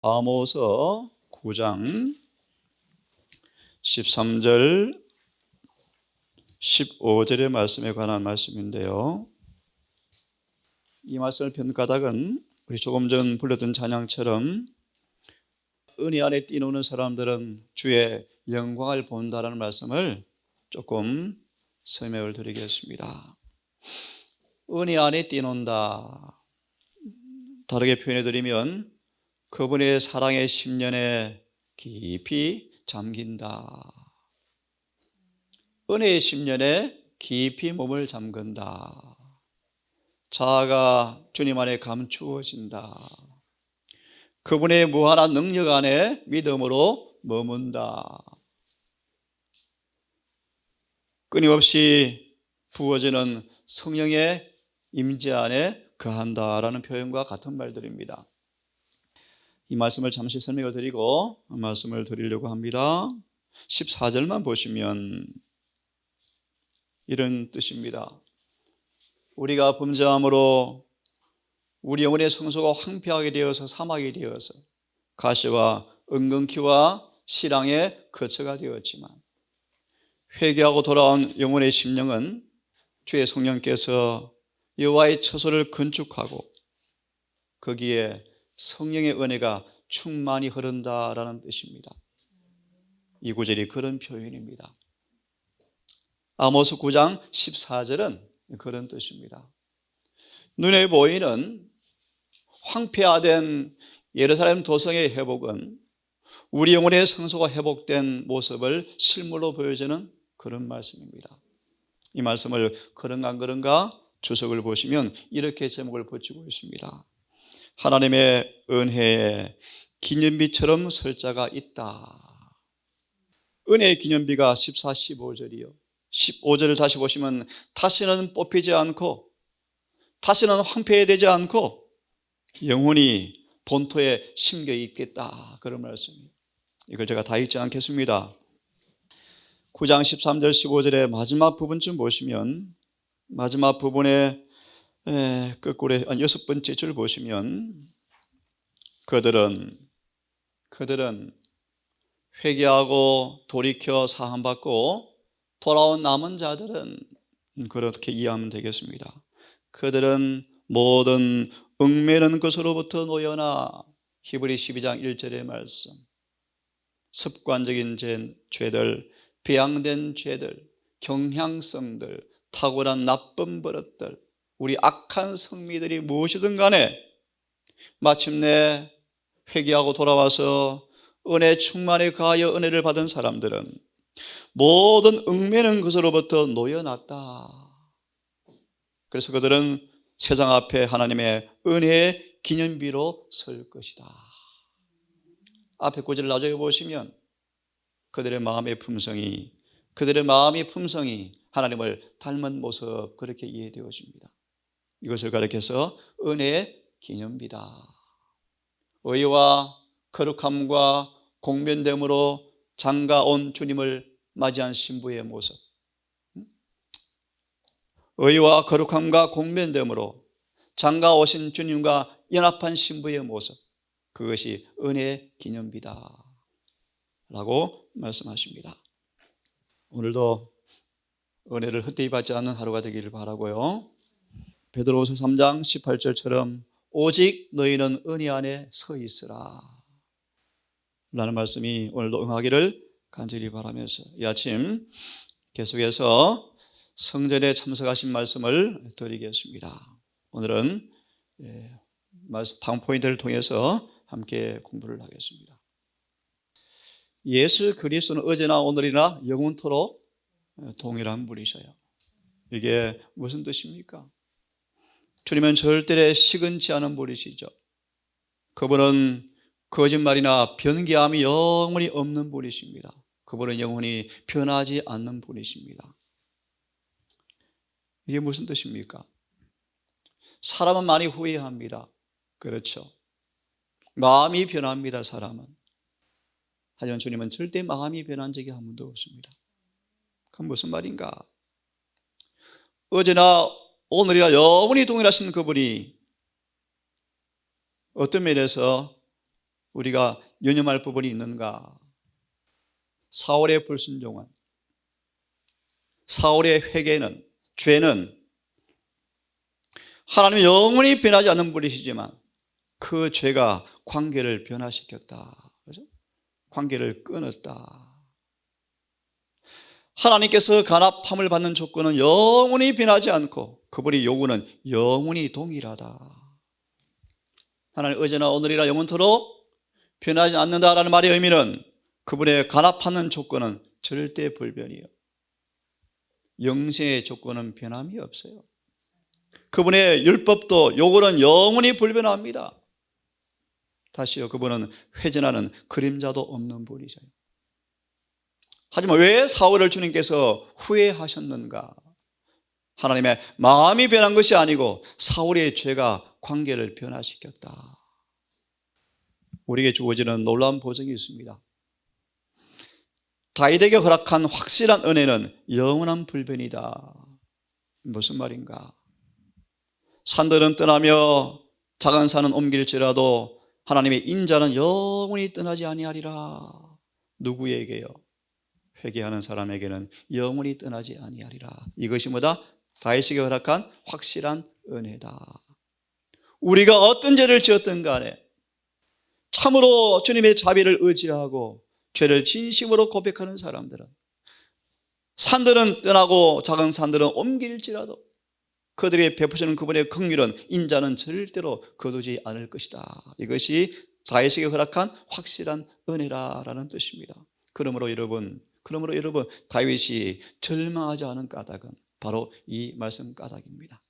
아모스 9장 13절 15절의 말씀에 관한 말씀인데요. 이 말씀을 편 까닭은 우리 조금 전 불렀던 찬양처럼 은혜 안에 뛰노는 사람들은 주의 영광을 본다라는 말씀을 조금 설명을 드리겠습니다. 은혜 안에 뛰논다, 다르게 표현해 드리면 그분의 사랑의 심년에 깊이 잠긴다. 은혜의 심년에 깊이 몸을 잠근다. 자아가 주님 안에 감추어진다. 그분의 무한한 능력 안에 믿음으로 머문다. 끊임없이 부어지는 성령의 임재 안에 거한다라는 표현과 같은 말들입니다. 이 말씀을 잠시 설명을 드리고 말씀을 드리려고 합니다. 14절만 보시면 이런 뜻입니다. 우리가 범죄함으로 우리 영혼의 성소가 황폐하게 되어서 사막이 되어서 가시와 은근키와 실랑의 거처가 되었지만 회개하고 돌아온 영혼의 심령은 주의 성령께서 여호와의 처소를 건축하고 거기에 성령의 은혜가 충만히 흐른다라는 뜻입니다. 이 구절이 그런 표현입니다. 아모스 9장 14절은 그런 뜻입니다. 눈에 보이는 황폐화된 예루살렘 도성의 회복은 우리 영혼의 성소가 회복된 모습을 실물로 보여주는 그런 말씀입니다. 이 말씀을 그런가 안 그런가 주석을 보시면 이렇게 제목을 붙이고 있습니다. 하나님의 은혜에 기념비처럼 설 자가 있다. 은혜의 기념비가 14, 15절이요. 15절을 다시 보시면 다시는 뽑히지 않고 다시는 황폐되지 않고 영원히 본토에 심겨 있겠다. 그런 말씀이에요. 이걸 제가 다 읽지 않겠습니다. 9장 13절 15절의 마지막 부분쯤 보시면 마지막 부분의 끝골의 6번째 줄 보시면 그들은 회개하고 돌이켜 사함받고 돌아온 남은 자들은 그렇게 이해하면 되겠습니다. 그들은 모든 얽매는 것으로부터 놓여나 히브리 12장 1절의 말씀, 습관적인 죄들, 배양된 죄들, 경향성들, 탁월한 나쁜 버릇들, 우리 악한 성미들이 무엇이든 간에 마침내 회개하고 돌아와서 은혜 충만에 가하여 은혜를 받은 사람들은 모든 얽매는 것으로부터 놓여놨다. 그래서 그들은 세상 앞에 하나님의 은혜의 기념비로 설 것이다. 앞에 구절을 나중에 보시면 그들의 마음이 품성이 하나님을 닮은 모습, 그렇게 이해되어집니다. 이것을 가리켜서 은혜의 기념비다. 의와 거룩함과 공변됨으로 장가온 주님을 맞이한 신부의 모습, 의와 거룩함과 공변됨으로 장가오신 주님과 연합한 신부의 모습, 그것이 은혜의 기념비다 라고 말씀하십니다. 오늘도 은혜를 헛되이 받지 않는 하루가 되기를 바라고요. 베드로후서 3장 18절처럼 오직 너희는 은혜 안에 서 있으라 라는 말씀이 오늘도 응하기를 간절히 바라면서 이 아침 계속해서 성전에 참석하신 말씀을 드리겠습니다. 오늘은 방포인트를 통해서 함께 공부를 하겠습니다. 예수 그리스도는 어제나 오늘이나 영원토록 동일한 분이셔요. 이게 무슨 뜻입니까? 주님은 절대 시근치 않은 분이시죠. 그분은 거짓말이나 변개함이 영원히 없는 분이십니다. 그분은 영원히 변하지 않는 분이십니다. 이게 무슨 뜻입니까? 사람은 많이 후회합니다. 그렇죠. 마음이 변합니다. 사람은. 하지만 주님은 절대 마음이 변한 적이 한 번도 없습니다. 그건 무슨 말인가? 어제나 오늘이나 영원히 동일하신 그분이 어떤 면에서 우리가 유념할 부분이 있는가? 사울의 불순종은, 사울의 회개는, 죄는 하나님이 영원히 변하지 않는 분이시지만 그 죄가 관계를 변화시켰다. 그죠? 관계를 끊었다. 하나님께서 간합함을 받는 조건은 영원히 변하지 않고 그분의 요구는 영원히 동일하다. 하나님 어제나 오늘이나 영원토록 변하지 않는다라는 말의 의미는 그분의 간합하는 조건은 절대 불변이에요. 영생의 조건은 변함이 없어요. 그분의 율법도 요구는 영원히 불변합니다. 다시요, 그분은 회전하는 그림자도 없는 분이죠. 하지만 왜 사울을 주님께서 후회하셨는가? 하나님의 마음이 변한 것이 아니고 사울의 죄가 관계를 변화시켰다. 우리에게 주어지는 놀라운 보증이 있습니다. 다윗에게 허락한 확실한 은혜는 영원한 불변이다. 무슨 말인가? 산들은 떠나며 작은 산은 옮길지라도 하나님의 인자는 영원히 떠나지 아니하리라. 누구에게요? 회개하는 사람에게는 영원히 떠나지 아니하리라. 이것이 뭐다? 다윗에게 허락한 확실한 은혜다. 우리가 어떤 죄를 지었든 간에 참으로 주님의 자비를 의지하고 죄를 진심으로 고백하는 사람들은 산들은 떠나고 작은 산들은 옮길지라도 그들이 베푸시는 그분의 긍휼은 인자는 절대로 거두지 않을 것이다. 이것이 다윗에게 허락한 확실한 은혜라는 뜻입니다. 그러므로 여러분 다윗이 절망하지 않은 까닭은 바로 이 말씀 까닭입니다.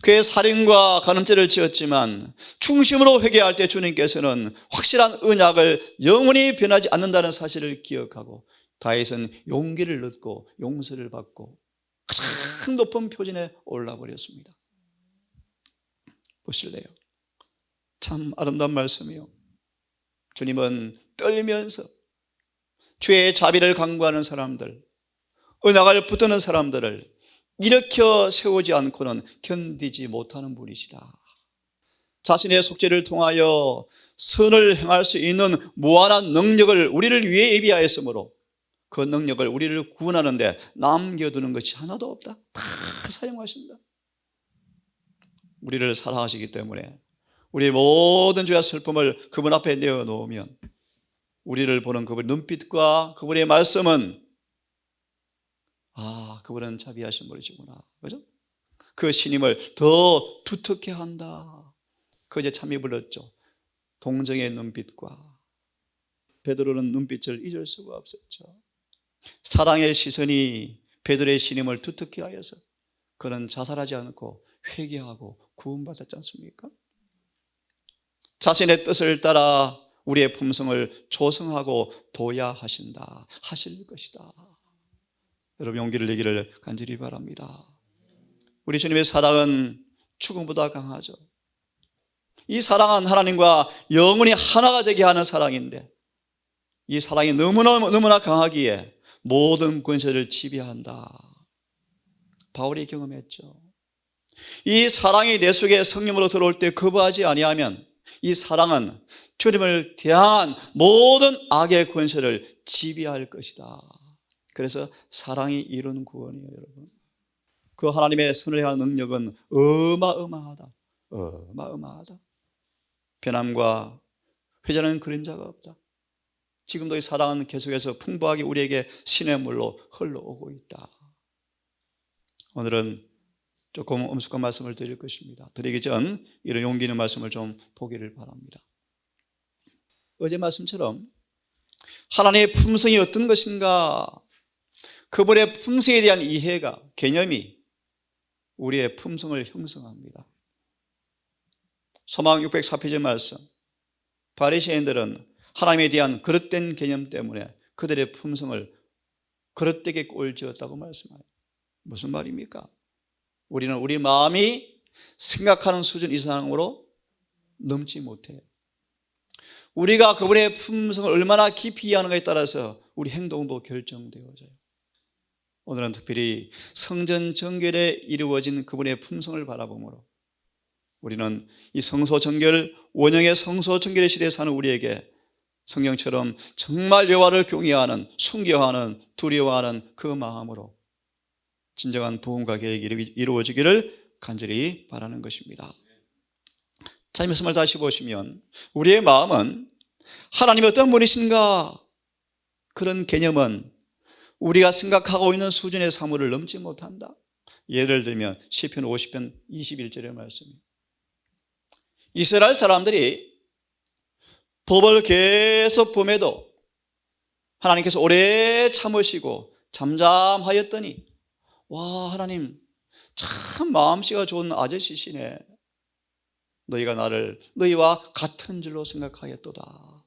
그의 살인과 간음죄를 지었지만 중심으로 회개할 때 주님께서는 확실한 언약을 영원히 변하지 않는다는 사실을 기억하고 다윗은 용기를 얻고 용서를 받고 가장 높은 표준에 올라버렸습니다. 보실래요? 참 아름다운 말씀이요. 주님은 떨면서 죄의 자비를 강구하는 사람들, 언약을 붙드는 사람들을 일으켜 세우지 않고는 견디지 못하는 분이시다. 자신의 속죄를 통하여 선을 행할 수 있는 무한한 능력을 우리를 위해 예비하였으므로 그 능력을 우리를 구원하는 데 남겨두는 것이 하나도 없다. 다 사용하신다. 우리를 사랑하시기 때문에 우리의 모든 죄와 슬픔을 그분 앞에 내어놓으면 우리를 보는 그분의 눈빛과 그분의 말씀은 그분은 자비하신 분이시구나. 그죠? 그 신임을 더 두텁게 한다. 그제 참이 불렀죠. 동정의 눈빛과 베드로는 눈빛을 잊을 수가 없었죠. 사랑의 시선이 베드로의 신임을 두텁게 하여서 그는 자살하지 않고 회개하고 구원받았지 않습니까? 자신의 뜻을 따라 우리의 품성을 조성하고 둬야 하실 것이다. 여러분 용기를 내기를 간절히 바랍니다. 우리 주님의 사랑은 죽음보다 강하죠. 이 사랑은 하나님과 영원히 하나가 되게 하는 사랑인데 이 사랑이 너무나 강하기에 모든 권세를 지배한다. 바울이 경험했죠. 이 사랑이 내 속에 성령으로 들어올 때 거부하지 아니하면 이 사랑은 주님을 대한 모든 악의 권세를 지배할 것이다. 그래서 사랑이 이룬 구원이에요, 여러분. 그 하나님의 선을 향한 능력은 어마어마하다. 변함과 회전하는 그림자가 없다. 지금도 이 사랑은 계속해서 풍부하게 우리에게 신의 물로 흘러오고 있다. 오늘은 조금 엄숙한 말씀을 드릴 것입니다. 드리기 전 이런 용기 있는 말씀을 좀 보기를 바랍니다. 어제 말씀처럼 하나님의 품성이 어떤 것인가, 그분의 품성에 대한 이해가, 개념이 우리의 품성을 형성합니다. 소망 604페이지 말씀, 바리새인들은 하나님에 대한 그릇된 개념 때문에 그들의 품성을 그릇되게 꼴지었다고 말씀해요. 무슨 말입니까? 우리는 우리 마음이 생각하는 수준 이상으로 넘지 못해요. 우리가 그분의 품성을 얼마나 깊이 이해하는가에 따라서 우리 행동도 결정되어져요. 오늘은 특별히 성전 정결에 이루어진 그분의 품성을 바라보므로 우리는 이 성소정결, 원형의 성소정결의 시대에 사는 우리에게 성경처럼 정말 여호와를 경외하는, 순교하는, 두려워하는 그 마음으로 진정한 부흥과 계획이 이루어지기를 간절히 바라는 것입니다. 자, 이 말씀을 다시 보시면 우리의 마음은 하나님이 어떤 분이신가, 그런 개념은 우리가 생각하고 있는 수준의 사물을 넘지 못한다. 예를 들면 시편 50편 21절의 말씀입니다. 이스라엘 사람들이 법을 계속 범해도 하나님께서 오래 참으시고 잠잠하였더니, 와, 하나님 참 마음씨가 좋은 아저씨시네. 너희가 나를 너희와 같은 줄로 생각하였도다.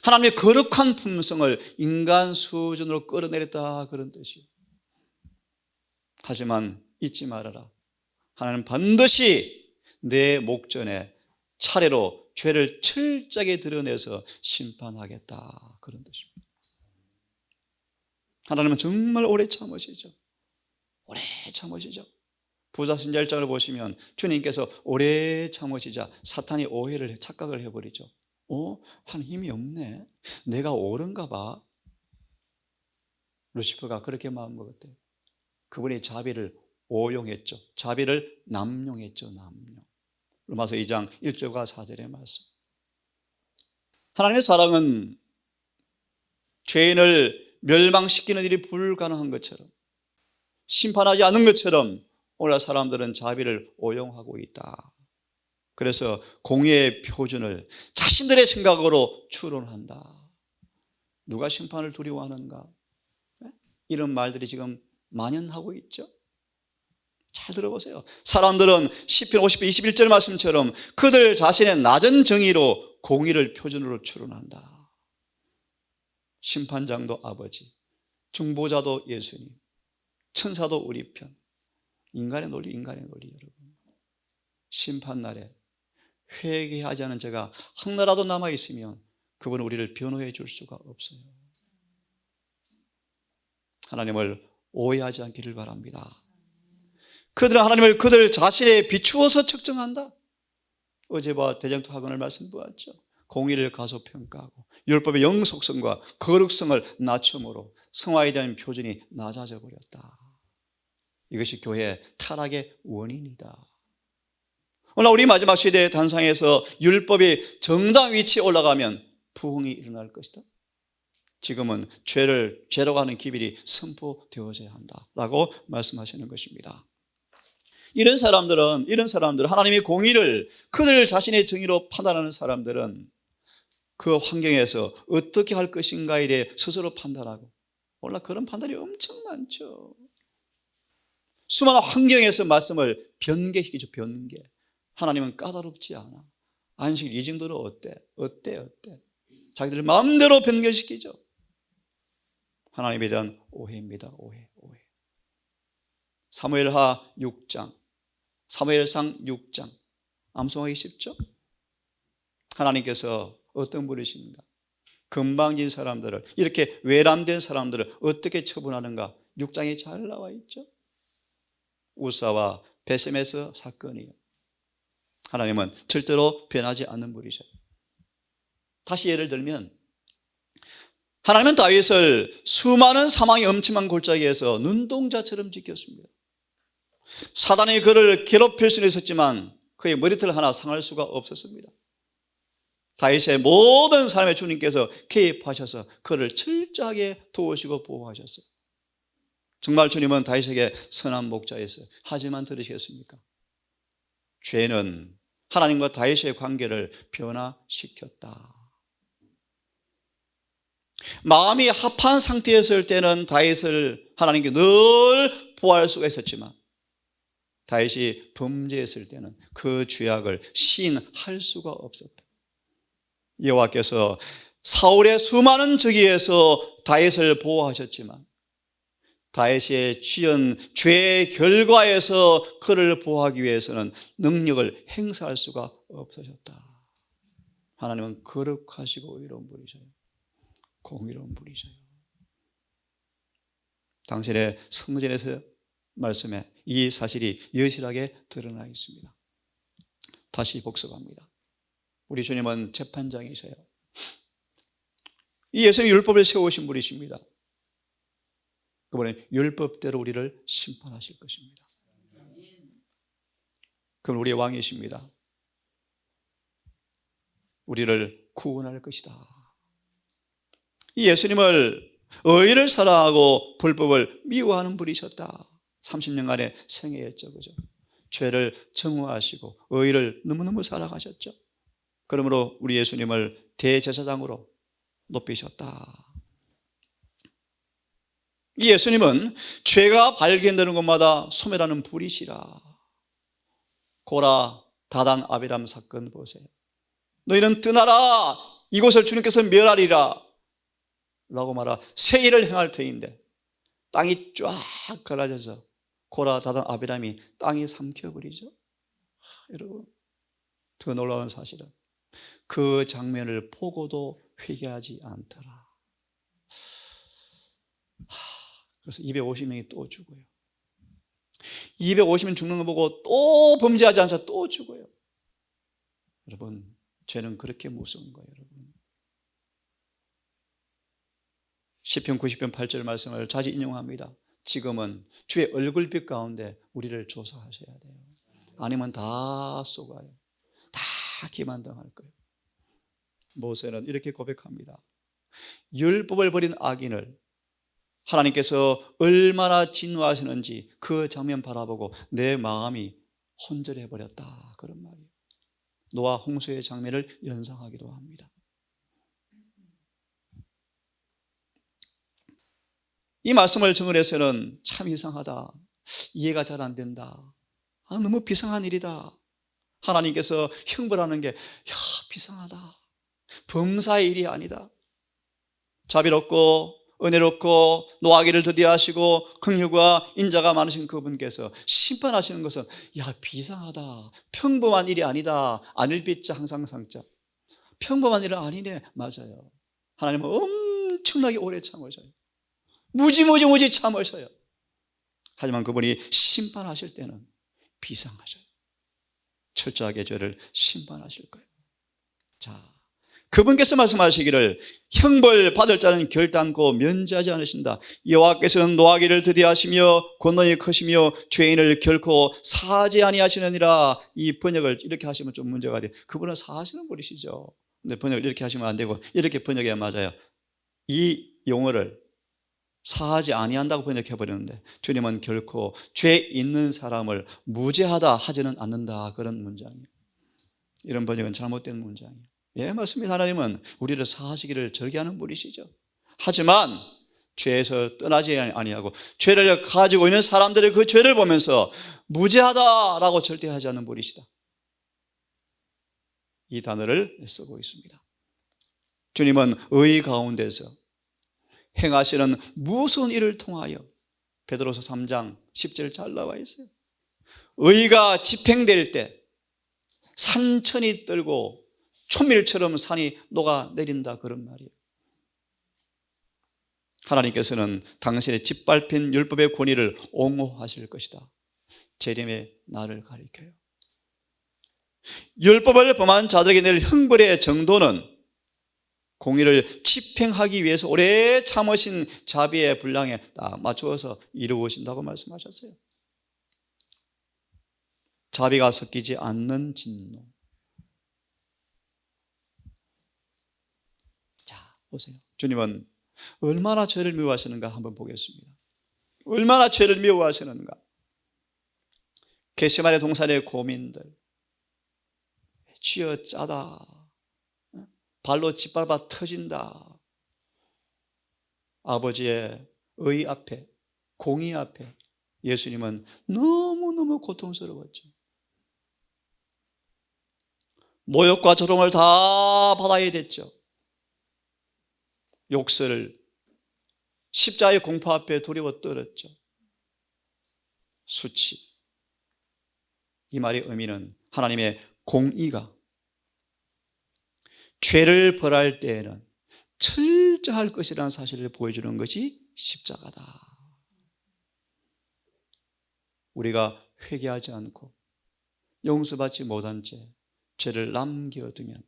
하나님의 거룩한 품성을 인간 수준으로 끌어내렸다, 그런 뜻이에요. 하지만 잊지 말아라. 하나님은 반드시 내 목전에 차례로 죄를 철저하게 드러내서 심판하겠다, 그런 뜻입니다. 하나님은 정말 오래 참으시죠. 오래 참으시죠. 부자신자 1장을 보시면 주님께서 오래 참으시자 사탄이 오해를, 착각을 해버리죠. 한 힘이 없네. 내가 옳은가 봐. 루시퍼가 그렇게 마음먹었대요. 그분이 자비를 오용했죠. 자비를 남용했죠. 남용. 로마서 2장 1절과 4절의 말씀. 하나님의 사랑은 죄인을 멸망시키는 일이 불가능한 것처럼, 심판하지 않는 것처럼 오늘날 사람들은 자비를 오용하고 있다. 그래서 공의의 표준을 자신들의 생각으로 추론한다. 누가 심판을 두려워하는가? 이런 말들이 지금 만연하고 있죠. 잘 들어보세요. 사람들은 시편 50편 21절 말씀처럼 그들 자신의 낮은 정의로 공의를 표준으로 추론한다. 심판장도 아버지, 중보자도 예수님, 천사도 우리 편. 인간의 논리, 여러분. 심판날에 회개하지 않은 자가 하나라도 남아있으면 그분은 우리를 변호해 줄 수가 없어요. 하나님을 오해하지 않기를 바랍니다. 그들은 하나님을 그들 자신에 비추어서 측정한다. 어제와 대장토 학원을 말씀 보았죠. 공의를 가소평가하고 율법의 영속성과 거룩성을 낮춤으로 성화에 대한 표준이 낮아져 버렸다. 이것이 교회의 타락의 원인이다. 오늘 우리 마지막 시대의 단상에서 율법이 정당 위치에 올라가면 부흥이 일어날 것이다. 지금은 죄라고 하는 기별이 선포되어져야 한다라고 말씀하시는 것입니다. 이런 사람들은 하나님의 공의를 그들 자신의 정의로 판단하는 사람들은 그 환경에서 어떻게 할 것인가에 대해 스스로 판단하고, 몰라, 그런 판단이 엄청 많죠. 수많은 환경에서 말씀을 변개시키죠. 변개. 하나님은 까다롭지 않아. 안식 이 정도로 어때? 자기들 마음대로 변개시키죠. 하나님에 대한 오해입니다. 오해. 사무엘하 6장, 사무엘상 6장. 암송하기 쉽죠? 하나님께서 어떤 분이신가? 건방진 사람들을, 이렇게 외람된 사람들을 어떻게 처분하는가? 6장에 잘 나와 있죠. 우사와 베세메스 사건이에요. 하나님은 절대로 변하지 않는 분이셔요. 다시 예를 들면 하나님은 다윗을 수많은 사망의 엄청난 골짜기에서 눈동자처럼 지켰습니다. 사단이 그를 괴롭힐 수는 있었지만 그의 머리털 하나 상할 수가 없었습니다. 다윗의 모든 삶에 주님께서 개입하셔서 그를 철저하게 도우시고 보호하셨어요. 정말 주님은 다윗에게 선한 목자였어요. 하지만 들으시겠습니까? 죄는 하나님과 다윗의 관계를 변화시켰다. 마음이 합한 상태였을 때는 다윗을 하나님께 늘 보호할 수가 있었지만 다윗이 범죄했을 때는 그 죄악을 시인할 수가 없었다. 여호와께서 사울의 수많은 적에서 다윗을 보호하셨지만 다윗의 지은 죄의 결과에서 그를 보호하기 위해서는 능력을 행사할 수가 없어졌다. 하나님은 거룩하시고 의로운 분이셔요. 공의로운 분이셔요. 당신의 성전에서 말씀에 이 사실이 여실하게 드러나 있습니다. 다시 복습합니다. 우리 주님은 재판장이세요. 이 예수님이 율법을 세우신 분이십니다. 그분은 율법대로 우리를 심판하실 것입니다. 그분 우리의 왕이십니다. 우리를 구원할 것이다. 이 예수님을 의를 사랑하고 불법을 미워하는 분이셨다. 30년간의 생애였죠. 그죠? 죄를 정화하시고 의를 너무너무 사랑하셨죠. 그러므로 우리 예수님을 대제사장으로 높이셨다. 이 예수님은 죄가 발견되는 곳마다 소멸하는 불이시라. 고라, 다단, 아비람 사건 보세요. 너희는 떠나라. 이곳을 주님께서 멸하리라 라고 말하 새 일을 행할 터인데 땅이 쫙 갈라져서 고라, 다단, 아비람이 땅이 삼켜버리죠. 여러분, 더 놀라운 사실은 그 장면을 보고도 회개하지 않더라. 그래서 250명이 또 죽어요. 250명 죽는 거 보고 또 범죄하지 않아서 또 죽어요. 여러분, 죄는 그렇게 무서운 거예요. 여러분, 시편 90편 8절 말씀을 자주 인용합니다. 지금은 주의 얼굴빛 가운데 우리를 조사하셔야 돼요. 아니면 다 쏘가요. 다 기만당할 거예요. 모세는 이렇게 고백합니다. 율법을 버린 악인을 하나님께서 얼마나 진노하시는지 그 장면 바라보고 내 마음이 혼절해 버렸다. 그런 말이에요. 노아 홍수의 장면을 연상하기도 합니다. 이 말씀을 정언해서는 참 이상하다. 이해가 잘 안 된다. 너무 비상한 일이다. 하나님께서 형벌하는 게 비상하다. 범사의 일이 아니다. 자비롭고 은혜롭고 노하기를 더디하시고 긍휼과 인자가 많으신 그분께서 심판하시는 것은 비상하다. 평범한 일이 아니다. 안일빛자 항상 상자. 평범한 일은 아니네. 맞아요. 하나님은 엄청나게 오래 참으셔요. 무지 참으셔요. 하지만 그분이 심판하실 때는 비상하셔요. 철저하게 죄를 심판하실 거예요. 자, 그분께서 말씀하시기를 형벌 받을 자는 결단코 면제하지 않으신다. 여호와께서는 노하기를 더디하시며 권능이 크시며 죄인을 결코 사하지 아니하시느니라. 이 번역을 이렇게 하시면 좀 문제가 돼요. 그분은 사하시는 분이시죠. 근데 번역을 이렇게 하시면 안 되고 이렇게 번역해야 맞아요. 이 용어를 사하지 아니한다고 번역해버렸는데 주님은 결코 죄 있는 사람을 무죄하다 하지는 않는다. 그런 문장이에요. 이런 번역은 잘못된 문장이에요. 예, 맞습니다. 하나님은 우리를 사하시기를 절개하는 분이시죠. 하지만 죄에서 떠나지 아니하고 죄를 가지고 있는 사람들의 그 죄를 보면서 무죄하다라고 절대 하지 않는 분이시다. 이 단어를 쓰고 있습니다. 주님은 의 가운데서 행하시는 무슨 일을 통하여 베드로서 3장 10절 잘 나와 있어요. 의가 집행될 때 산천이 떨고 초밀처럼 산이 녹아내린다. 그런 말이에요. 하나님께서는 당신의 짓밟힌 율법의 권위를 옹호하실 것이다. 재림의 날을 가리켜요. 율법을 범한 자들에게 낼 형벌의 정도는 공의를 집행하기 위해서 오래 참으신 자비의 분량에 딱 맞추어서 이루어진다고 말씀하셨어요. 자비가 섞이지 않는 진노. 자, 보세요. 주님은 얼마나 죄를 미워하시는가 한번 보겠습니다. 얼마나 죄를 미워하시는가. 겟세마네 동산의 고민들, 쥐어 짜다, 발로 짓밟아 터진다. 아버지의 의 앞에, 공의 앞에 예수님은 너무너무 고통스러웠죠. 모욕과 조롱을 다 받아야 됐죠. 욕설, 십자의 공포 앞에 두려워 떨었죠. 수치. 이 말의 의미는 하나님의 공의가 죄를 벌할 때에는 철저할 것이라는 사실을 보여주는 것이 십자가다. 우리가 회개하지 않고 용서받지 못한 죄, 죄를 남겨두면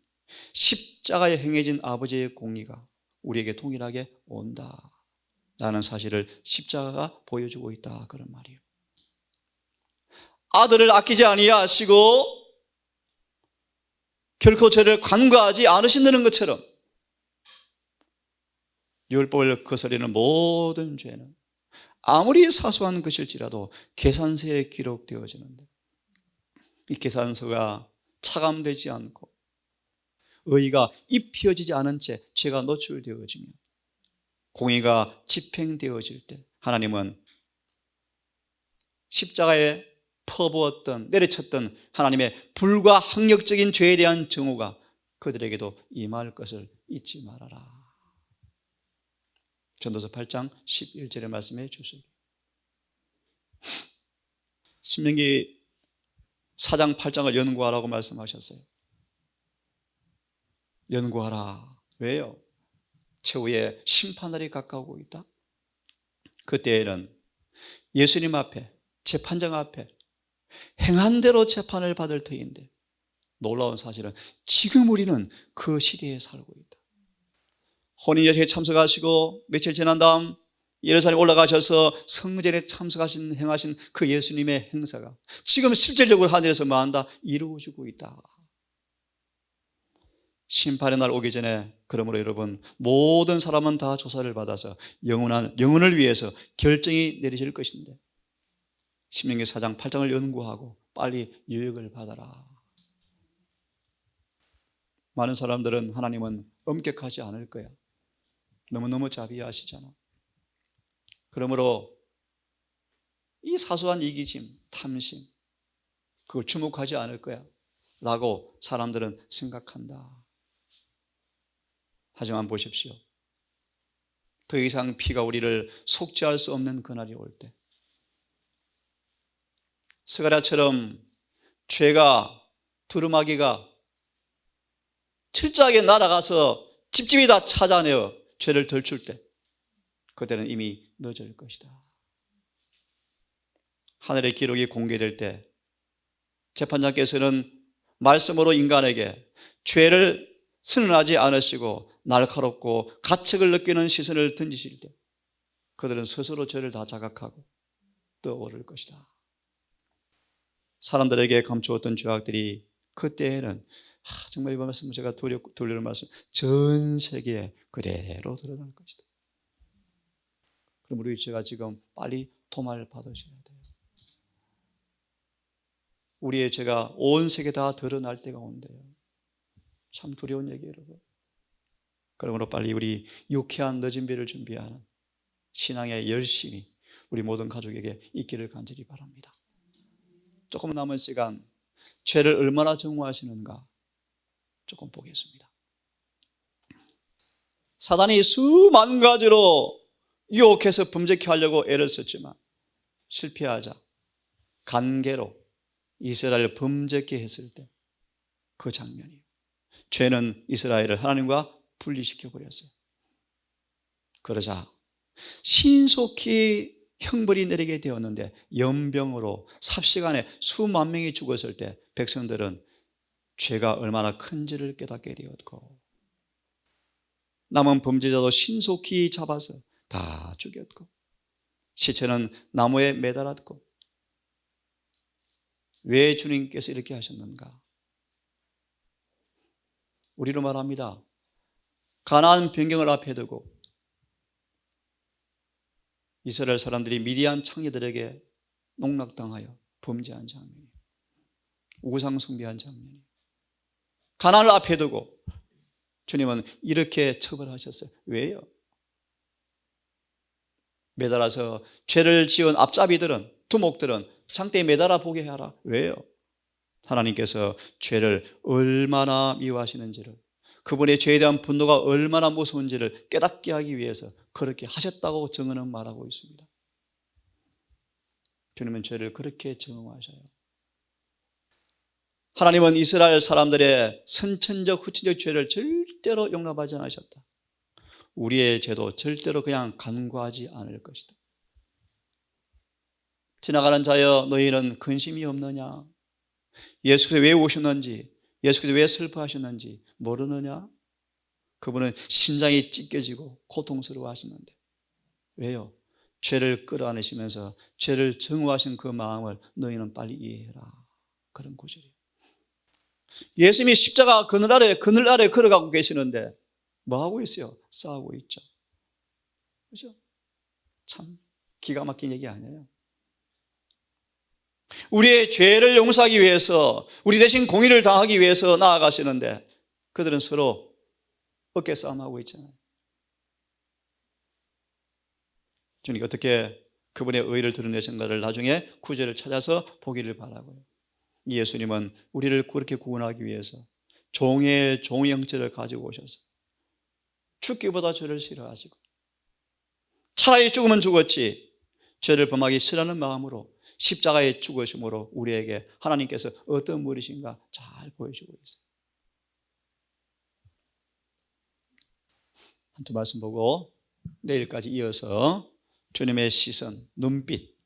십자가에 행해진 아버지의 공의가 우리에게 동일하게 온다라는 사실을 십자가가 보여주고 있다, 그런 말이에요. 아들을 아끼지 아니하시고 결코 죄를 간과하지 않으신다는 것처럼 율법을 거스르는 모든 죄는 아무리 사소한 것일지라도 계산서에 기록되어지는데, 이 계산서가 차감되지 않고 의의가 입혀지지 않은 채 죄가 노출되어지면, 공의가 집행되어질 때 하나님은 십자가에 퍼부었던, 내려쳤던 하나님의 불가항력적인 죄에 대한 정오가 그들에게도 임할 것을 잊지 말아라. 전도서 8장 11절의 말씀해 주시기. 신명기 4장 8장을 연구하라고 말씀하셨어요. 연구하라. 왜요? 최후의 심판날이 가까우고 있다. 그때에는 예수님 앞에, 재판장 앞에 행한 대로 재판을 받을 터인데, 놀라운 사실은 지금 우리는 그 시대에 살고 있다. 혼인예식에 참석하시고 며칠 지난 다음 예루살렘 올라가셔서 성전에 참석하신, 행하신 그 예수님의 행사가 지금 실질적으로 하늘에서 뭐한다? 이루어지고 있다. 심판의 날 오기 전에 그러므로 여러분, 모든 사람은 다 조사를 받아서 영혼을 위해서 결정이 내리실 것인데, 신명기 4장 8장을 연구하고 빨리 유익을 받아라. 많은 사람들은 하나님은 엄격하지 않을 거야. 너무너무 자비하시잖아. 그러므로 이 사소한 이기심, 탐심, 그걸 주목하지 않을 거야 라고 사람들은 생각한다. 하지만 보십시오. 더 이상 피가 우리를 속죄할 수 없는 그날이 올 때, 스가랴처럼 죄가, 두루마기가 철저하게 날아가서 집집이 다 찾아내어 죄를 덜출 때, 그때는 이미 늦을 것이다. 하늘의 기록이 공개될 때 재판장께서는 말씀으로 인간에게 죄를 선언하지 않으시고 날카롭고 가책을 느끼는 시선을 던지실 때, 그들은 스스로 죄를 다 자각하고 떠오를 것이다. 사람들에게 감추었던 죄악들이 그때에는 정말 이번 말씀 제가 돌리는 말씀, 전 세계에 그대로 드러날 것이다. 그럼 우리 죄가 지금 빨리 도말을 받으셔야 돼요. 우리의 죄가 온 세계 다 드러날 때가 온대요. 참 두려운 얘기예요, 여러분. 그러므로 빨리 우리 유쾌한 늦은 비를 준비하는 신앙의 열심이 우리 모든 가족에게 있기를 간절히 바랍니다. 조금 남은 시간 죄를 얼마나 정오하시는가 조금 보겠습니다. 사단이 수만 가지로 유혹해서 범죄케 하려고 애를 썼지만 실패하자 간계로 이스라엘을 범죄케 했을 때 그 장면이에요. 죄는 이스라엘을 하나님과 분리시켜 버렸어요. 그러자 신속히 형벌이 내리게 되었는데, 연병으로 삽시간에 수만 명이 죽었을 때 백성들은 죄가 얼마나 큰지를 깨닫게 되었고, 남은 범죄자도 신속히 잡아서 다 죽였고, 시체는 나무에 매달았고. 왜 주님께서 이렇게 하셨는가? 우리로 말합니다. 가나안 변경을 앞에 두고 이스라엘 사람들이 미디안 창녀들에게 농락당하여 범죄한 장면이에요. 우상 숭배한 장면이에요. 가나안을 앞에 두고 주님은 이렇게 처벌하셨어요. 왜요? 매달아서 죄를 지은 앞잡이들은, 두목들은 장대에 매달아 보게 하라. 왜요? 하나님께서 죄를 얼마나 미워하시는지를, 그분의 죄에 대한 분노가 얼마나 무서운지를 깨닫게 하기 위해서 그렇게 하셨다고 증언은 말하고 있습니다. 주님은 죄를 그렇게 정하셔요. 하나님은 이스라엘 사람들의 선천적 후천적 죄를 절대로 용납하지 않으셨다. 우리의 죄도 절대로 그냥 간과하지 않을 것이다. 지나가는 자여 너희는 근심이 없느냐? 예수께서 왜 오셨는지 예수께서 왜 슬퍼하셨는지 모르느냐? 그분은 심장이 찢겨지고 고통스러워 하시는데 왜요? 죄를 끌어안으시면서 죄를 증오하신 그 마음을 너희는 빨리 이해해라. 그런 구절이에요. 예수님이 십자가 그늘 아래 걸어가고 계시는데 뭐 하고 있어요? 싸우고 있죠. 그렇죠? 참 기가 막힌 얘기 아니에요. 우리의 죄를 용서하기 위해서, 우리 대신 공의를 당하기 위해서 나아가시는데 그들은 서로 어깨 싸움하고 있잖아요. 주님이 어떻게 그분의 의를 드러내신가를 나중에 구절을 찾아서 보기를 바라고요. 예수님은 우리를 그렇게 구원하기 위해서 종의 형체를 가지고 오셔서 죽기보다 죄를 싫어하시고 차라리 죽으면 죽었지 죄를 범하기 싫어하는 마음으로 십자가의 죽으심으로 우리에게 하나님께서 어떤 분이신가 잘 보여주고 있어요. 한두 말씀 보고 내일까지 이어서 주님의 시선, 눈빛,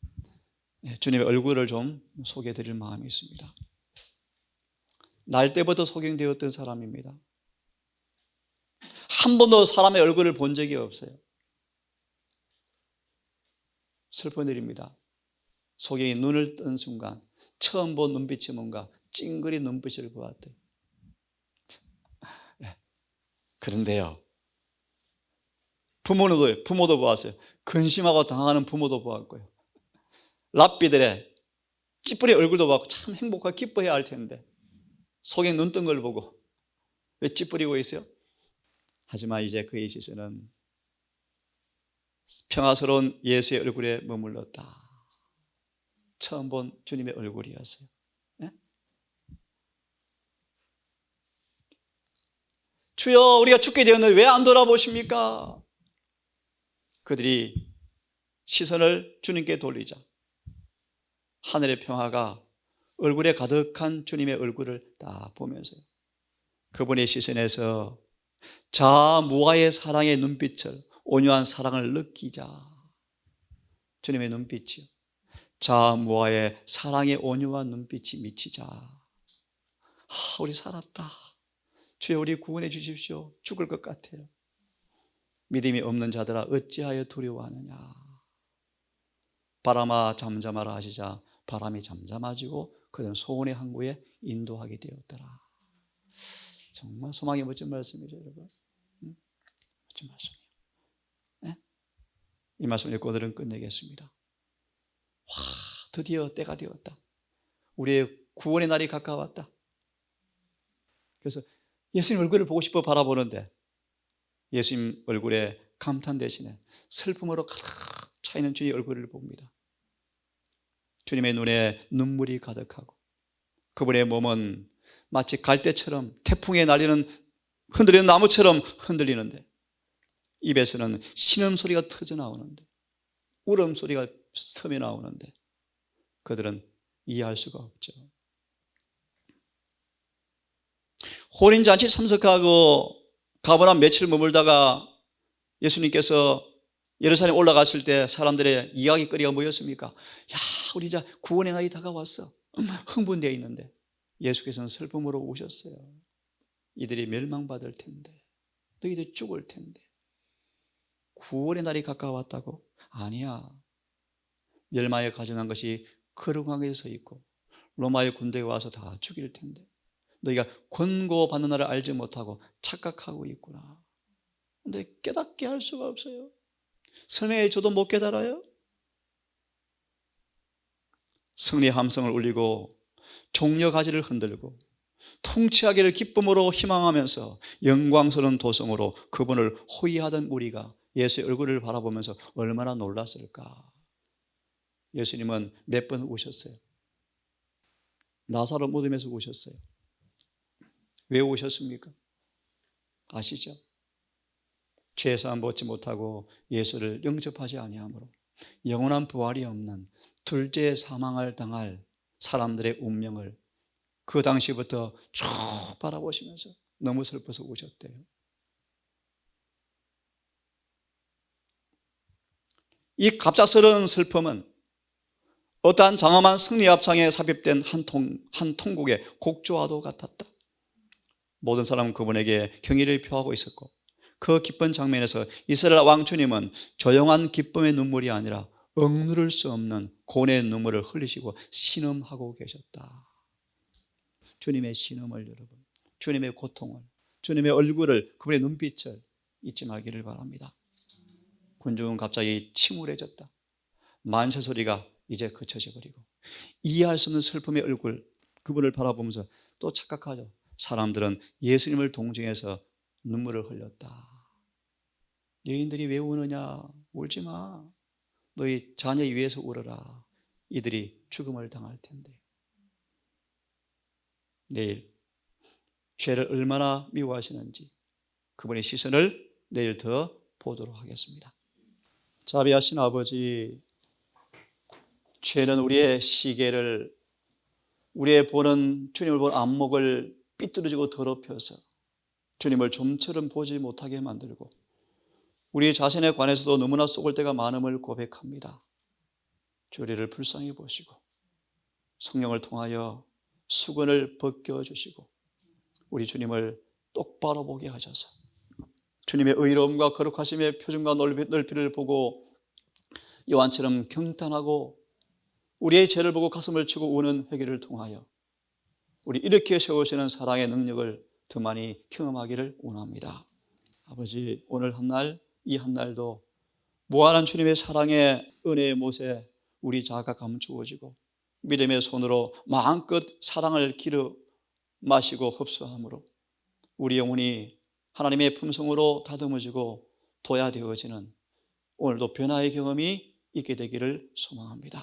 주님의 얼굴을 좀 소개해 드릴 마음이 있습니다. 날 때부터 소경되었던 사람입니다. 한 번도 사람의 얼굴을 본 적이 없어요. 슬픈 일입니다. 소경이 눈을 뜬 순간 처음 본 눈빛이 뭔가 찡그린 눈빛을 보았대요. 그런데요, 부모도 보았어요. 근심하고 당하는 부모도 보았고요. 랍비들의 찌푸리 얼굴도 보았고 참 행복하고 기뻐해야 할 텐데 소경 눈 뜬 걸 보고 왜 찌푸리고 있어요? 하지만 이제 그의 시선은 평화스러운 예수의 얼굴에 머물렀다. 처음 본 주님의 얼굴이었어요. 네? 주여 우리가 죽게 되었는데 왜 안 돌아보십니까? 그들이 시선을 주님께 돌리자 하늘의 평화가 얼굴에 가득한 주님의 얼굴을 딱 보면서 그분의 시선에서 자무하의 사랑의 눈빛을 온유한 사랑을 느끼자. 주님의 눈빛이요, 자무하의 사랑의 온유한 눈빛이 미치자. 우리 살았다. 주여 우리 구원해 주십시오. 죽을 것 같아요. 믿음이 없는 자들아 어찌하여 두려워하느냐. 바람아 잠잠하라 하시자 바람이 잠잠해지고 그들은 소원의 항구에 인도하게 되었더라. 정말 소망이 멋진 말씀이죠, 여러분. 멋진 말씀이에요. 네? 이 말씀 읽고 오늘은 끝내겠습니다. 드디어 때가 되었다. 우리의 구원의 날이 가까웠다. 그래서 예수님 얼굴을 보고 싶어 바라보는데 예수님 얼굴에 감탄 대신에 슬픔으로 가득 차 있는 주님의 얼굴을 봅니다. 주님의 눈에 눈물이 가득하고 그분의 몸은 마치 갈대처럼 태풍에 날리는 흔들리는 나무처럼 흔들리는데 입에서는 신음소리가 터져 나오는데 울음소리가 스며 나오는데 그들은 이해할 수가 없죠. 혼인잔치 참석하고 가버나움 며칠 머물다가 예수님께서 예루살렘 올라갔을 때 사람들의 이야기거리가 뭐였습니까? 야, 우리 이제 구원의 날이 다가왔어. 흥분되어 있는데 예수께서는 슬픔으로 오셨어요. 이들이 멸망받을 텐데, 너희들 죽을 텐데. 구원의 날이 가까웠다고? 아니야. 멸망에 가증한 것이 거룩하게 서 있고 로마의 군대가 와서 다 죽일 텐데 너희가 권고받는 날을 알지 못하고 착각하고 있구나. 근데 깨닫게 할 수가 없어요. 설명해 줘도 못 깨달아요. 승리의 함성을 울리고 종려 가지를 흔들고 통치하기를 기쁨으로 희망하면서 영광스러운 도성으로 그분을 호위하던 우리가 예수의 얼굴을 바라보면서 얼마나 놀랐을까. 예수님은 몇 번 우셨어요. 나사로 무덤에서 우셨어요. 왜 우셨습니까? 아시죠? 죄사함 받지 못하고 예수를 영접하지 아니하므로 영원한 부활이 없는 둘째 사망을 당할 사람들의 운명을 그 당시부터 쭉 바라보시면서 너무 슬퍼서 우셨대요. 이 갑작스러운 슬픔은 어떠한 장엄한 승리 합창에 삽입된 한 통곡의 곡조와도 같았다. 모든 사람은 그분에게 경의를 표하고 있었고, 그 기쁜 장면에서 이스라엘 왕 주님은 조용한 기쁨의 눈물이 아니라 억누를 수 없는 고뇌의 눈물을 흘리시고 신음하고 계셨다. 주님의 신음을, 여러분, 주님의 고통을, 주님의 얼굴을, 그분의 눈빛을 잊지 말기를 바랍니다. 군중은 갑자기 침울해졌다. 만세 소리가 이제 그쳐져 버리고, 이해할 수 없는 슬픔의 얼굴, 그분을 바라보면서 또 착각하죠. 사람들은 예수님을 동정해서 눈물을 흘렸다. 여인들이 왜 우느냐? 울지 마. 너희 자녀 위에서 울어라. 이들이 죽음을 당할 텐데. 내일 죄를 얼마나 미워하시는지 그분의 시선을 내일 더 보도록 하겠습니다. 자비하신 아버지, 죄는 우리의 시계를, 우리의 보는, 주님을 보는 안목을 삐뚤어지고 더럽혀서 주님을 좀처럼 보지 못하게 만들고 우리 자신에 관해서도 너무나 속을 때가 많음을 고백합니다. 주 우리를 불쌍히 보시고 성령을 통하여 수건을 벗겨주시고 우리 주님을 똑바로 보게 하셔서 주님의 의로움과 거룩하심의 표준과 넓이를 보고 요한처럼 경탄하고 우리의 죄를 보고 가슴을 치고 우는 회개를 통하여 우리 이렇게 세우시는 사랑의 능력을 더 많이 경험하기를 원합니다. 아버지, 오늘 한날, 이 한날도 무한한 주님의 사랑의 은혜의 못에 우리 자아가 감추어지고 믿음의 손으로 마음껏 사랑을 기르 마시고 흡수함으로 우리 영혼이 하나님의 품성으로 다듬어지고 도야되어지는 오늘도 변화의 경험이 있게 되기를 소망합니다.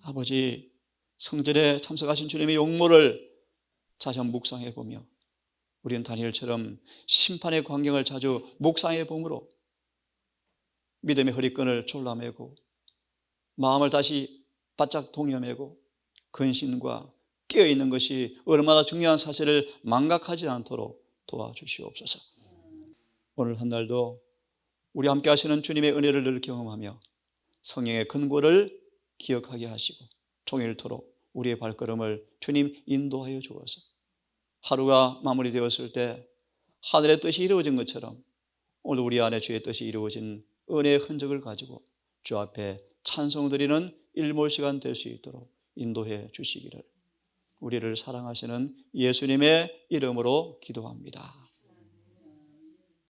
아버지, 성전에 참석하신 주님의 용모를 다시 한번 묵상해 보며 우리는 다니엘처럼 심판의 광경을 자주 묵상해 보므로 믿음의 허리끈을 졸라매고 마음을 다시 바짝 동여매고 근신과 깨어있는 것이 얼마나 중요한 사실을 망각하지 않도록 도와주시옵소서. 오늘 한날도 우리 함께 하시는 주님의 은혜를 늘 경험하며 성령의 근고를 기억하게 하시고 종일토록 우리의 발걸음을 주님 인도하여 주어서 하루가 마무리되었을 때 하늘의 뜻이 이루어진 것처럼 오늘 우리 안에 주의 뜻이 이루어진 은혜의 흔적을 가지고 주 앞에 찬송드리는 일몰 시간 될 수 있도록 인도해 주시기를 우리를 사랑하시는 예수님의 이름으로 기도합니다.